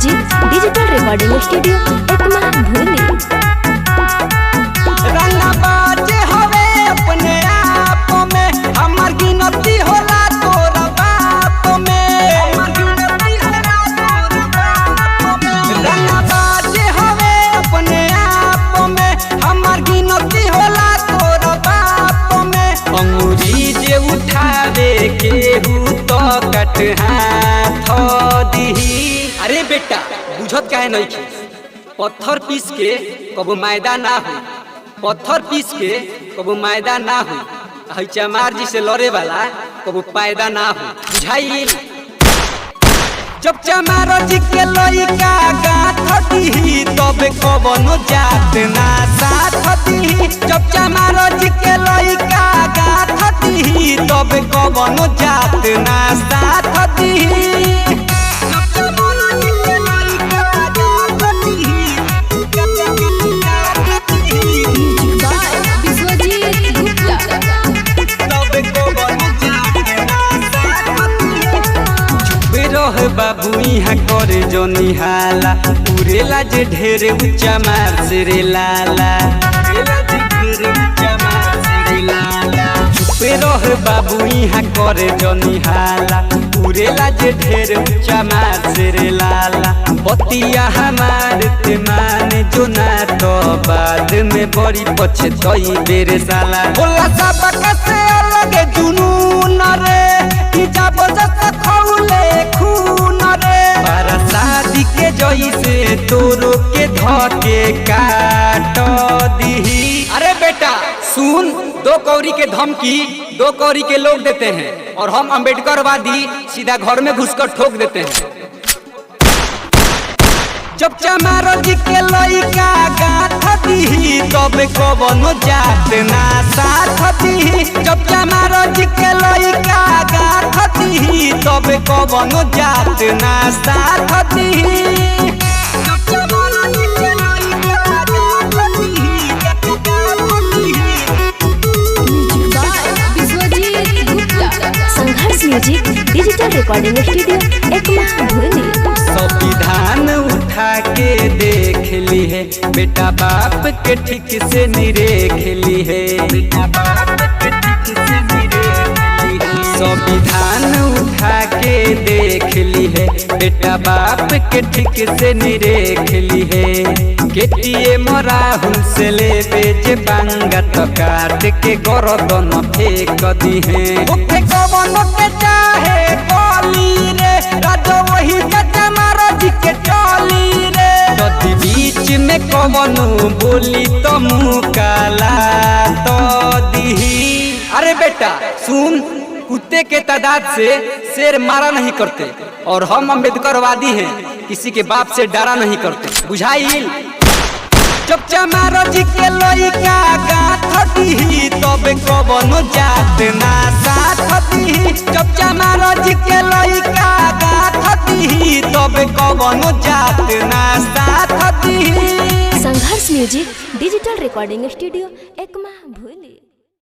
Music digital recording studio एकमा भूली। रंगबाज हवे अपने आप में, हमर गिनती होला तोर बाप में। रंगबाज हवे अपने आप में, हमर गिनती होला तोर बाप में। अंगूरी जे उठावे केहू तो कट हाथ दिही। अरे बेटा बुझत काहे नहीं छी? पत्थर पीस के कबो मैदा ना हो, पत्थर पीस के कबो मैदा ना हो। हई चमार जी से लड़े वाला कबो पैदा ना हो, बुझाइल? जब चमार जी के लइका गाथ दी तब कबनो जात ना साथ दी। जब चमार जी के लइका गाथ दी तब कबनो जात ना साथ दी। बाबू यहाँ करे जो निहाला, उड़ेला जे ढेरे ऊंचा मार से रे लाला। चुपे रह बाबू यहाँ करे जो निहाला, उड़ेला जे ढेरे ऊंचा मार से रे लाला। बतिया हमार ते माने जो ना तो बाद में बड़ी पछतई बेरे साला। बोला सब से अलग जुनून रे, जब जब खौले खून रे। बारा शादी के जैसे तोरो के धके काट दी। अरे बेटा सुन, 2 कौड़ी के धमकी 2 कौड़ी के लोग देते हैं और हम अम्बेडकरवादी सीधा घर में घुसकर ठोक देते हैं। जब चमार जी के लइका गाथ दी तब कबनो जात ना साथ दी। जब चमार जी के लइका गाथ दी तब कबनो जात ना साथ दी। Sangharsh music digital recording studio एकमा भूली। संविधान उठा के देख ली है, बेटा बाप के ठीक से निरेख ली है। संविधान उठा के देख ली है, बेटा बाप के ठीक से निरेख ली है। KTM राहुल से ले बेजे बांगा तो काट के गर्दन फेंक दी है। उठे कवन के चाहे बोली रे, राजो वही चमार जी के चली रे। कदी बीच में कवन बोली तो मुँह काला तो दी। अरे बेटा सुन, कुत्ते के तादाद से शेर मारा नहीं करते और हम अम्बेडकरवादी हैं, किसी के बाप से डरा नहीं करते, बुझाइल? जब चमार जी के लइका गाथ दी तब कबनो जात ना साथ दी। जब चमार जी के लइका गाथ दी तब कबनो जात ना साथ दी। Sangharsh music digital recording studio Ekma